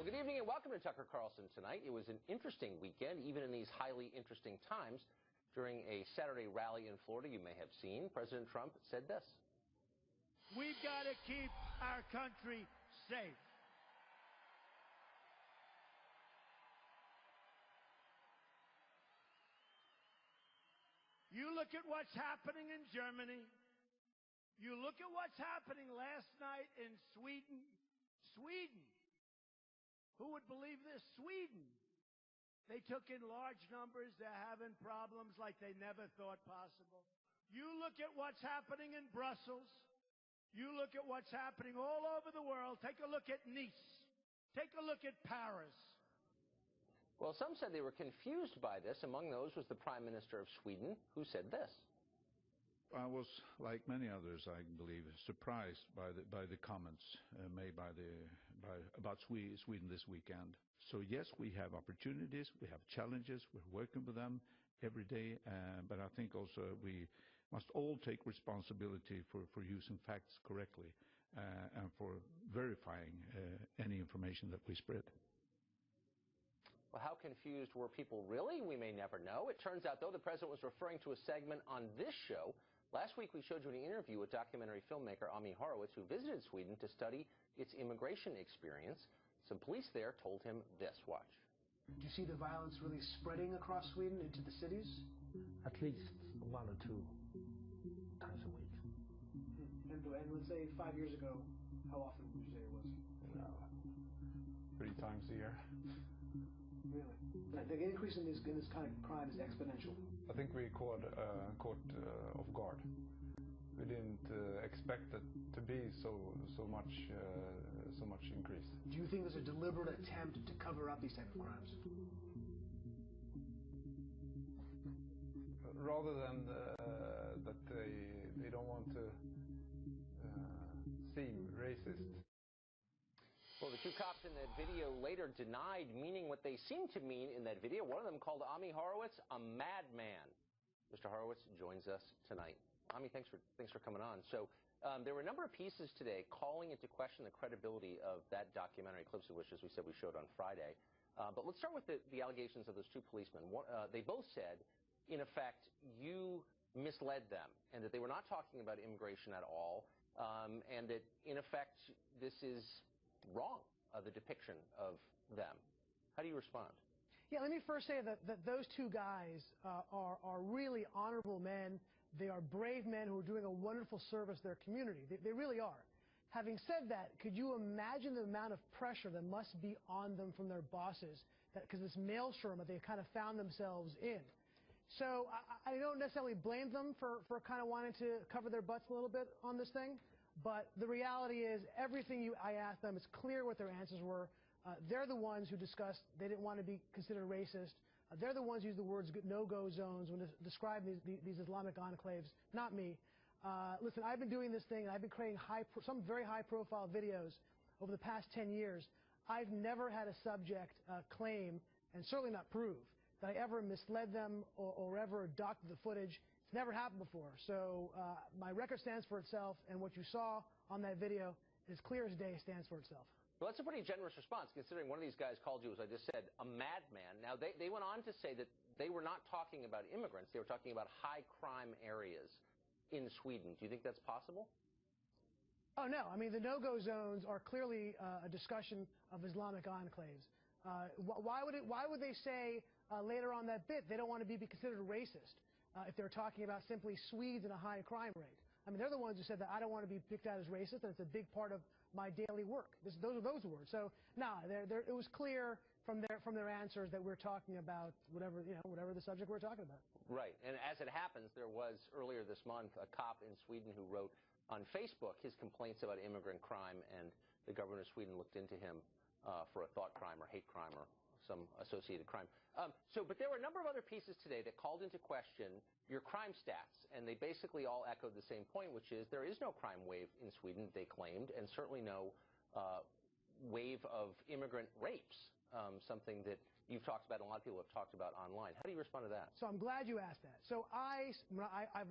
Well, good evening and welcome to Tucker Carlson Tonight. It was an interesting weekend, even in these highly interesting times. During a Saturday rally in Florida, you may have seen, President Trump said this. We've got to keep our country safe. You look at what's happening in Germany. You look at what's happening last night in Sweden. Sweden. Who would believe this? Sweden. They took in large numbers. They're having problems like they never thought possible. You look at what's happening in Brussels. You look at what's happening all over the world. Take a look at Nice. Take a look at Paris. Well, some said they were confused by this. Among those was the Prime Minister of Sweden, who said this. I was, like many others, I believe, surprised by the comments made about Sweden this weekend. So yes, we have opportunities, we have challenges, we're working with them every day, but I think also we must all take responsibility for using facts correctly and for verifying any information that we spread. Well, how confused were people really? We may never know. It turns out, though, the president was referring to a segment on this show. Last week, we showed you an interview with documentary filmmaker Ami Horowitz, who visited Sweden to study its immigration experience. Some police there told him this. Watch. Do you see the violence really spreading across Sweden into the cities? At least 1 or 2 times a week. And let's say 5 years ago, how often would you say it was? 3 times a year. Really? The increase in this kind of crime is exponential. I think we caught off guard. We didn't expect it to be so much increase. Do you think there's a deliberate attempt to cover up these type of crimes? Rather than that they don't want to seem racist. Well, the 2 cops in that video later denied meaning what they seemed to mean in that video. One of them called Ami Horowitz a madman. Mr. Horowitz joins us tonight. Ami, thanks for coming on. So there were a number of pieces today calling into question the credibility of that documentary, clips of which, as we said, we showed on Friday. But let's start with the allegations of those 2 policemen. They both said, in effect, you misled them and that they were not talking about immigration at all, and that, in effect, this is wrong, the depiction of them. How do you respond? Yeah, let me first say that those 2 guys are really honorable men. They are brave men who are doing a wonderful service to their community. They really are. Having said that, could you imagine the amount of pressure that must be on them from their bosses, because this maelstrom that they've kind of found themselves in? So I don't necessarily blame them for kind of wanting to cover their butts a little bit on this thing. But the reality is, everything I asked them, it's clear what their answers were. They're the ones who discussed they didn't want to be considered racist. They're the ones who used the words no-go zones when describing these Islamic enclaves, not me. Listen, I've been doing this thing, and I've been creating some very high-profile videos over the past 10 years. I've never had a subject claim, and certainly not prove, that I ever misled them or ever doctored the footage. It's never happened before. So my record stands for itself, and what you saw on that video is clear as day, stands for itself. Well, that's a pretty generous response, considering one of these guys called you, as I just said, a madman. Now, they went on to say that they were not talking about immigrants. They were talking about high-crime areas in Sweden. Do you think that's possible? Oh, no. I mean, the no-go zones are clearly a discussion of Islamic enclaves. Why would they say later on that bit they don't want to be considered racist if they're talking about simply Swedes and a high crime rate? I mean, they're the ones who said that I don't want to be picked out as racist, and it's a big part of my daily work. Those are those words. So, no, it was clear from their answers that we're talking about whatever the subject we're talking about. Right. And as it happens, there was earlier this month a cop in Sweden who wrote on Facebook his complaints about immigrant crime, and the government of Sweden looked into him for a thought crime or hate crime or some associated crime. But there were a number of other pieces today that called into question your crime stats, and they basically all echoed the same point, which is there is no crime wave in Sweden, they claimed, and certainly no wave of immigrant rapes, something that you've talked about and a lot of people have talked about online. How do you respond to that? So I'm glad you asked that. So I've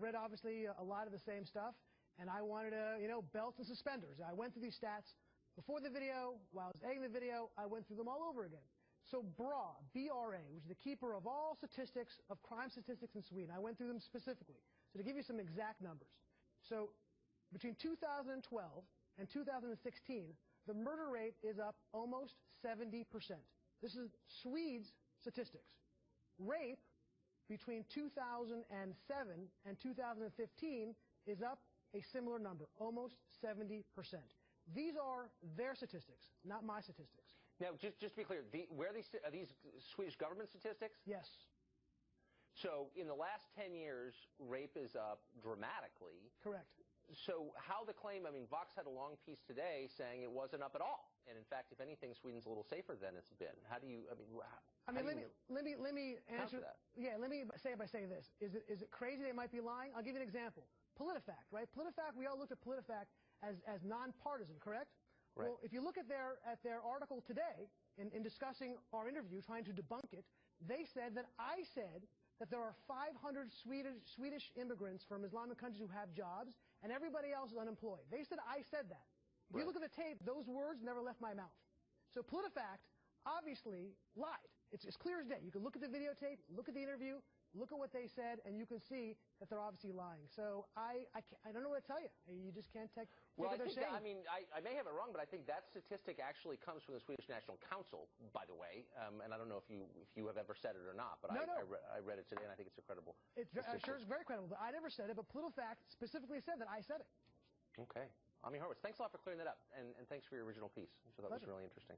read, obviously, a lot of the same stuff, and I wanted to, belts and suspenders. I went through these stats Before the video, while I was editing the video, I went through them all over again. So BRA, B-R-A, which is the keeper of all statistics, of crime statistics in Sweden, I went through them specifically. So to give you some exact numbers. So between 2012 and 2016, the murder rate is up almost 70%. This is Swedes' statistics. Rape between 2007 and 2015 is up a similar number, almost 70%. These are their statistics, not my statistics. Now, just to be clear, are these Swedish government statistics? Yes. So in the last 10 years, rape is up dramatically. Correct. So how the claim, I mean, Vox had a long piece today saying it wasn't up at all. And in fact, if anything, Sweden's a little safer than it's been. How do you, let me answer that. Yeah, let me say it by saying this. Is it crazy they might be lying? I'll give you an example. PolitiFact, right? PolitiFact, we all looked at PolitiFact as nonpartisan, correct? Right. Well, if you look at their article today in discussing our interview, trying to debunk it, they said that I said that there are 500 Swedish immigrants from Islamic countries who have jobs, and everybody else is unemployed. They said I said that. If you look at the tape, those words never left my mouth. So PolitiFact obviously lied. It's clear as day. You can look at the videotape, look at the interview, look at what they said, and you can see that they're obviously lying. So I don't know what to tell you. You just can't take what they're saying. I mean, I may have it wrong, but I think that statistic actually comes from the Swedish National Council, by the way. And I don't know if you have ever said it or not, but no. I read it today, and I think it's incredible. I'm sure it's very credible. But I never said it, but PolitiFact specifically said that I said it. Okay. Ami Horowitz, thanks a lot for clearing that up, and thanks for your original piece. So that was really interesting.